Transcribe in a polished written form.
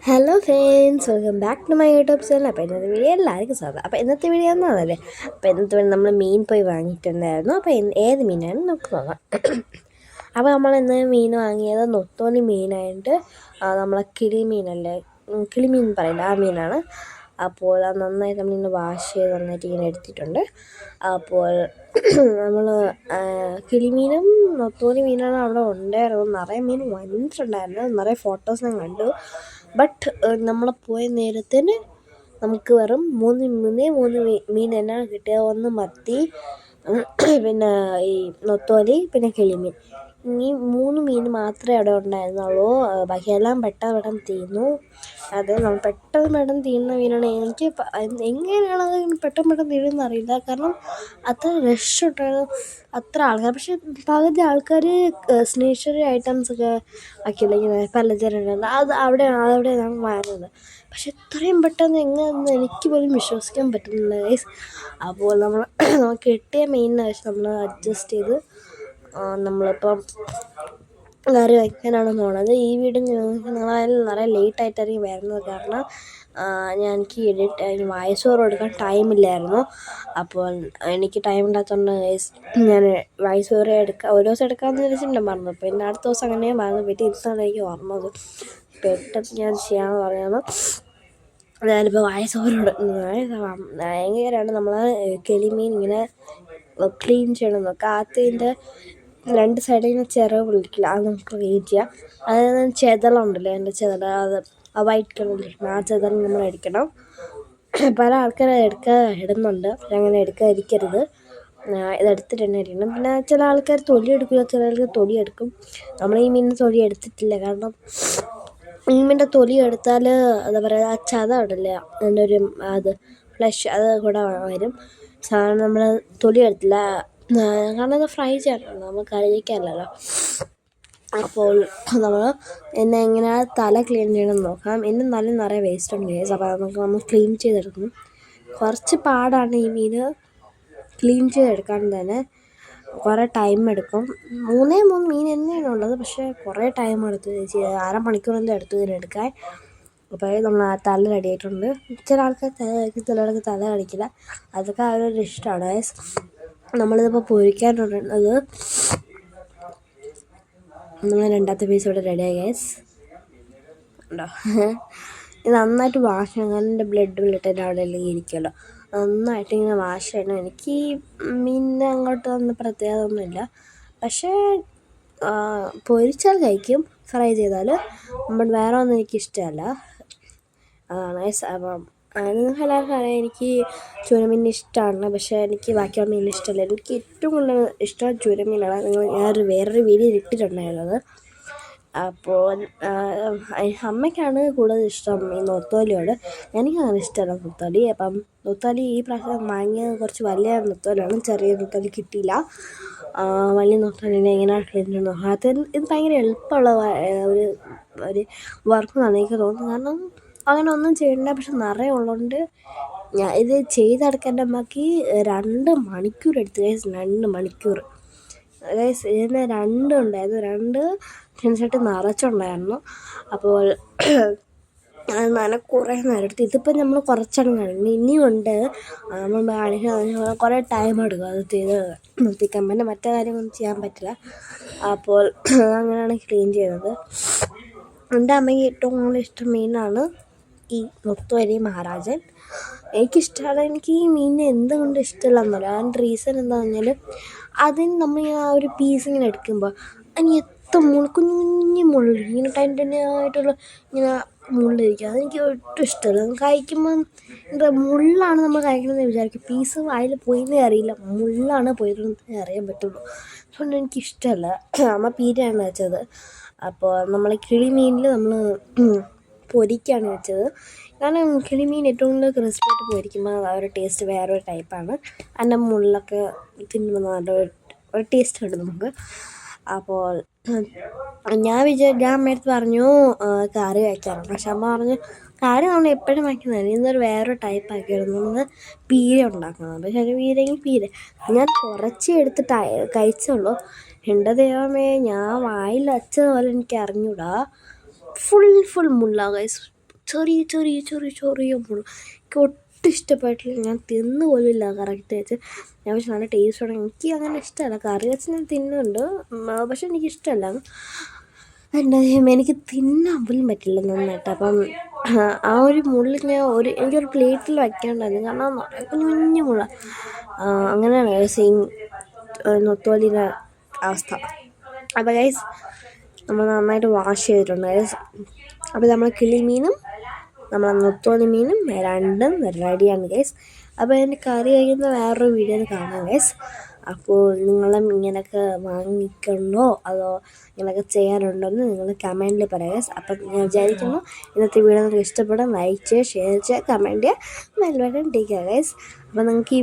Hello friends, welcome back to my YouTube channel. അപ്പോൾ ഇന്നത്തെ video എല്ലാവർക്കും സ്വാഗതം. അപ്പോൾ ഇന്നത്തെ വീഡിയോ എന്നാണല്ലേ, അപ്പോൾ ഇന്നത്തെ വീഡിയോ നമ്മൾ മീൻ പോയി വാങ്ങിയിട്ടുണ്ടായിരുന്നു. അപ്പോൾ ഏത് മീനാണ് നമുക്ക് നോക്കാം. അപ്പോൾ നമ്മൾ ഇന്ന് മീൻ വാങ്ങിയത് നൊത്തോലി മീനായിട്ട് നമ്മളെ കിളിമീനല്ലേ, കിളിമീൻ പറയില്ല, ആ മീനാണ്. അപ്പോൾ അത് നന്നായിട്ട് നമ്മളിന്ന് വാഷ് ചെയ്ത് നന്നായിട്ട് ഇങ്ങനെ എടുത്തിട്ടുണ്ട്. അപ്പോൾ നമ്മൾ കിളിമീനും നൊത്തോലി മീനാണ് അവിടെ ഉണ്ടായിരുന്നു. നിറയെ മീൻ വന്നിട്ടുണ്ടായിരുന്നു, നിറയെ ഫോട്ടോസ് ഞാൻ കണ്ടു. ബട്ട് നമ്മൾ പോയ നേരത്തിന് നമുക്ക് വെറും മൂന്ന് മീൻ തന്നെയാണ് കിട്ടിയത്. ഒന്ന് മത്തി, പിന്നെ ഈ നൊത്തോലി, പിന്നെ കിളിമീൻ. ഈ 3 മീൻ മാത്രമേ അവിടെ ഉണ്ടായിരുന്നുള്ളൂ. ബാക്കിയെല്ലാം പെട്ടെന്ന് തീർന്നു. അത് നമ്മൾ പെട്ടെന്ന് തീരുന്ന മീനാണ്. എനിക്ക് എങ്ങനെയാണ് അത് പെട്ടെന്ന് തീരുമെന്ന് അറിയില്ല. കാരണം അത്ര റഷ് ഉണ്ടായിരുന്നു, അത്ര ആൾക്കാർ. പക്ഷെ പകുതി ആൾക്കാർ സ്റ്റേഷനറി ഐറ്റംസൊക്കെ ആക്കിയില്ല, ഇങ്ങനെ പലചരക്കുണ്ട്, അവിടെയാണ് വാങ്ങുന്നത്. പക്ഷെ ഇത്രയും പെട്ടെന്ന് എങ്ങനെയെന്ന് എനിക്ക് പോലും വിശ്വസിക്കാൻ പറ്റുന്നില്ല ഗൈസ്. അപ്പോൾ നമ്മൾ കിട്ടിയ മീനിനെ വെച്ച് നമ്മൾ അഡ്ജസ്റ്റ് ചെയ്ത് നമ്മളിപ്പം കറി വയ്ക്കാനാണ് പോണത്. ഈ വീഡിയോ നിങ്ങളായാലും നിറയെ ലേറ്റായിട്ടായിരിക്കും വരുന്നത്. കാരണം എനിക്ക് വോയിസ് ഓവർ കൊടുക്കാൻ ടൈമില്ലായിരുന്നു. അപ്പോൾ എനിക്ക് ടൈം ഇല്ലാത്തതുകൊണ്ട് ഞാൻ വോയിസ് ഓവർ ഒരു ദിവസം എടുക്കാമെന്ന് വിചാരിച്ചിട്ടുണ്ട്, മറന്നു. പിന്നെ അടുത്ത ദിവസം അങ്ങനെയും മറന്നു. പിന്നെ ഇന്നാണ് എനിക്ക് ഓർമ്മത്. പെട്ടെന്ന് ഞാൻ ചെയ്യാമെന്ന് പറയുന്നത്. ഞാനിപ്പോൾ വോയിസ് ഓവർ കൊടുക്കുന്നത് എങ്ങനെയാണ് നമ്മൾ കിളിമീൻ ഇങ്ങനെ ക്ലീൻ ചെയ്യണം നോക്കുക. ആദ്യത്തിൻ്റെ 2 സൈഡിൽ ഇങ്ങനെ ചിറക് പൊളിക്കില്ല, അത് നമുക്ക് ക്ലീൻ ചെയ്യാം. അതായത് ചെതലുണ്ടല്ലോ, എൻ്റെ ചെതല, അത് ആ വൈറ്റ് കളറിലിരിക്കണം, ആ ചെതൽ നമ്മൾ എടുക്കണം. പല ആൾക്കാർ ഇടുന്നുണ്ട്, പക്ഷെ അങ്ങനെ എടുക്കാതിരിക്കരുത്. ഇതെടുത്തിട്ട് തന്നെ ഇരിക്കണം. പിന്നെ ചില ആൾക്കാർ തൊലി എടുക്കില്ല, ചില ആൾക്കാർ തൊലി എടുക്കും. നമ്മൾ ഈ മീനിന് തൊലി എടുത്തിട്ടില്ല. കാരണം മീനിൻ്റെ തൊലി എടുത്താൽ എന്താ പറയുക, ആ ചത ഉണ്ടല്ലേ, അതിൻ്റെ ഒരു അത് ഫ്ലഷ് അത് കൂടെ വരും. സാധാരണ നമ്മൾ തൊലി എടുത്തില്ല, കാരണം അത് ഫ്രൈ ചെയ്യണമല്ലോ, നമ്മൾ കഴിക്കാമല്ലോ. അപ്പോൾ നമ്മൾ എങ്ങനെയാണ് തല ക്ലീൻ ചെയ്യണമെന്ന് നോക്കാം. ഇന്നും നിറയെ വേസ്റ്റ് ഉണ്ട് ഗൈസ്. അപ്പോൾ നമുക്ക് നമ്മൾ ക്ലീൻ ചെയ്തെടുക്കും. കുറച്ച് പാടാണ് ഈ മീൻ ക്ലീൻ ചെയ്തെടുക്കാൻ തന്നെ, കുറേ ടൈം എടുക്കും. 3 മീൻ തന്നെയാണ് ഉള്ളത്, പക്ഷേ കുറേ ടൈം എടുത്തു, 1/2 മണിക്കൂറിൻ്റെ അടുത്ത് ഇതിനെടുക്കാൻ. അപ്പോൾ നമ്മൾ ആ തല റെഡിയായിട്ടുണ്ട്. ചില ആൾക്കാർ തല കഴിക്കും, ചില ആൾക്ക് തല കഴിക്കില്ല, അതൊക്കെ അവരൊരു ഇഷ്ടമാണ് ഗൈസ്. നമ്മളിതിപ്പോൾ പൊരിക്കാനുള്ളത് നമ്മൾ 2ാമത്തെ പീസ് ഇവിടെ റെഡിയായി ഗൈസ്. ഉണ്ടോ, ഇത് നന്നായിട്ട് വാഷ് ചെയ്യണം. കാരണം എൻ്റെ ബ്ലഡ് അവിടെ എല്ലാം ഇരിക്കുമല്ലോ, നന്നായിട്ട് ഇങ്ങനെ വാഷ് ചെയ്യണം. എനിക്ക് ഈ മീനിനെ അങ്ങോട്ട് ഒന്നും പ്രത്യേകത ഒന്നുമില്ല, പക്ഷേ പൊരിച്ചാൽ കഴിക്കും, ഫ്രൈ ചെയ്താൽ. നമ്മൾ വേറെ ഒന്നും എനിക്കിഷ്ടമല്ല, അതാണ് ഗൈസ്. അപ്പം നിങ്ങൾക്ക് എല്ലാവർക്കും അറിയാം എനിക്ക് ചൂരമീൻ ഇഷ്ടമാണ്, പക്ഷേ എനിക്ക് ബാക്കിയുള്ള മീൻ ഇഷ്ടമല്ല. എനിക്ക് ഏറ്റവും കൂടുതൽ ഇഷ്ടം ചൂരമീനാണ്. ഞാൻ വേറൊരു വീഡിയോ ഇട്ടിട്ടുണ്ടായിരുന്നത്. അപ്പോൾ അമ്മയ്ക്കാണ് കൂടുതൽ ഇഷ്ടം ഈ നൊത്തോലിയോട്. എനിക്കങ്ങനെ ഇഷ്ടമല്ല നൊത്തോലി. അപ്പം നൊത്തോലി ഈ പ്രാവശ്യം വാങ്ങിയത് കുറച്ച് വലിയ നൊത്തോലിയാണ്, ചെറിയ നൊത്തോലി കിട്ടിയില്ല. വലിയ നൊത്തോലിനെ എങ്ങനെയാണ് ക്ലീൻ ചെയ്യുന്നത് അത് ഇത് ഭയങ്കര എളുപ്പമുള്ള ഒരു വർക്കെന്നാണ് എനിക്ക് തോന്നുന്നത്. കാരണം അങ്ങനെ ഒന്നും ചെയ്യണ്ട, പക്ഷെ നിറയെ ഉള്ളതുകൊണ്ട് ഞാൻ ഇത് ചെയ്തെടുക്കാൻ അമ്മക്ക് 2 മണിക്കൂർ എടുത്തു ഗൈസ്. 2 മണിക്കൂർ ഗൈസ്. ഇതിന് 2 ഉണ്ടായിരുന്നു, 2 ടിൻസെറ്റ് നിറച്ചുണ്ടായിരുന്നു. അപ്പോൾ അത് കുറേ നേരം എടുത്തു. ഇതിപ്പോൾ നമ്മൾ കുറച്ചാണ് കാണിക്കുന്നത്, ഇനിയുണ്ട്. നമ്മൾ കാണിക്കാൻ കുറേ ടൈം എടുക്കും അത് ചെയ്ത് നിർത്തിക്കാൻ. പിന്നെ മറ്റേ കാര്യമൊന്നും ചെയ്യാൻ പറ്റില്ല. അപ്പോൾ അങ്ങനെയാണ് ക്ലീൻ ചെയ്യുന്നത്. എൻ്റെ അമ്മയ്ക്ക് ഏറ്റവും കൂടുതൽ ഇഷ്ടം മീനാണ് ഈ നൊത്തോലി മഹാരാജൻ. എനിക്കിഷ്ടമാണ്. എനിക്ക് ഈ മീനിനെ എന്തുകൊണ്ട് ഇഷ്ടമില്ല എന്നല്ല, അതിൻ്റെ റീസൺ എന്താണെന്ന് പറഞ്ഞാൽ അതിന് നമ്മൾ ആ ഒരു പീസ് ഇങ്ങനെ എടുക്കുമ്പോൾ അതിന് കുഞ്ഞു മുള്ള് ഇങ്ങനെ ടൈറ്റായിട്ടുള്ള ഇങ്ങനെ മുള്ളിരിക്കും. അതെനിക്ക് ഒട്ടും ഇഷ്ടമല്ല. കഴിക്കുമ്പം എന്താ മുള്ളാണ് നമ്മൾ കഴിക്കണമെന്ന് വിചാരിക്കും, പീസ് വായിൽ പോയിന്നേ അറിയില്ല, മുള്ളാണ് പോയിരുന്നേ അറിയാൻ പറ്റുള്ളൂ. അതുകൊണ്ട് എനിക്കിഷ്ടമല്ല. അമ്മ പീരയാണ് വെച്ചത്. അപ്പോൾ നമ്മൾ കിളിമീനിൽ നമ്മൾ പൊരിക്കാണ് വെച്ചത്. കാരണം കിളിമീൻ ഏറ്റവും കൂടുതൽ ക്രിസ്പിയായിട്ട് പൊരിക്കുമ്പോൾ ആ ഒരു ടേസ്റ്റ് വേറൊരു ടൈപ്പാണ്. അതിൻ്റെ മുള്ളൊക്കെ തിന്നുമ്പോൾ നല്ലൊരു ടേസ്റ്റ് ഉണ്ട് നമുക്ക്. അപ്പോൾ ഞാൻ അമ്മയടുത്ത് പറഞ്ഞു കറി വയ്ക്കാറുണ്ട്, പക്ഷെ അമ്മ പറഞ്ഞു കറി നമ്മൾ എപ്പോഴും വയ്ക്കുന്നതല്ല, ഇന്നൊരു വേറൊരു ടൈപ്പ് ആക്കിയിരുന്നു, നമ്മൾ പീര ഉണ്ടാക്കുന്നത്. പക്ഷെ ഒരു പീര ഞാൻ കുറച്ച് എടുത്തിട്ട് കഴിച്ചുള്ളൂ. എൻ്റെ ദൈവമേ, ഞാൻ വായിൽ വച്ചതുപോലെ എനിക്ക് അറിഞ്ഞൂടാ. ഫുൾ മുള്ള ഗൈസ്. ചെറിയ ചെറിയ ചെറിയ ചെറിയ മുള. എനിക്ക് ഒട്ടും ഇഷ്ടപ്പെട്ടില്ല, ഞാൻ തിന്നു പോലുമില്ല കറക്റ്റായിട്ട്. ഞാൻ പക്ഷെ നല്ല ടേസ്റ്റ് ആണ്. എനിക്ക് അങ്ങനെ ഇഷ്ടമല്ല, കറി വെച്ച് ഞാൻ തിന്നുന്നുണ്ട്, പക്ഷെ എനിക്കിഷ്ടമല്ല. എൻ്റെ എനിക്ക് തിന്നാൻ പോലും പറ്റില്ല നന്നായിട്ട്. അപ്പം ആ ഒരു മുള്ളിൽ ഞാൻ എനിക്കൊരു പ്ലേറ്റിൽ വയ്ക്കാണ്ടായിരുന്നു, കാരണം കുഞ്ഞു കുഞ്ഞു മുള്ള. അങ്ങനെയാണ് സെയിം നൊത്തോലിയുടെ അവസ്ഥ. അപ്പോൾ ഗൈസ് നമ്മൾ നന്നായിട്ട് വാഷ് ചെയ്തിട്ടുണ്ട് ഗൈസ്. അപ്പോൾ നമ്മൾ കിളിമീനും നമ്മൾ നൊത്തോലി മീനും രണ്ടും റെഡിയാണ് ഗൈസ്. അപ്പോൾ അതിൻ്റെ കറി കഴിക്കുന്ന വേറൊരു വീഡിയോയിൽ കാണാം ഗൈസ്. അപ്പോൾ നിങ്ങളും ഇങ്ങനെയൊക്കെ വാങ്ങിക്കണോ അതോ ഇങ്ങനെയൊക്കെ ചെയ്യാറുണ്ടോ എന്ന് നിങ്ങൾ കമൻറ്റിൽ പറയുക ഗൈസ്. അപ്പം ഞാൻ വിചാരിക്കുന്നു ഇന്നത്തെ വീഡിയോ നിങ്ങൾക്ക് ഇഷ്ടപ്പെടാൻ ലൈക്ക് ചെയ്യുക, ഷെയർ ചെയ്യുക, കമൻറ്റ് ചെയ്യുക, ബെൽ ബട്ടൺ ടിക്കുക ഗൈസ്. അപ്പോൾ നിങ്ങൾക്ക് ഈ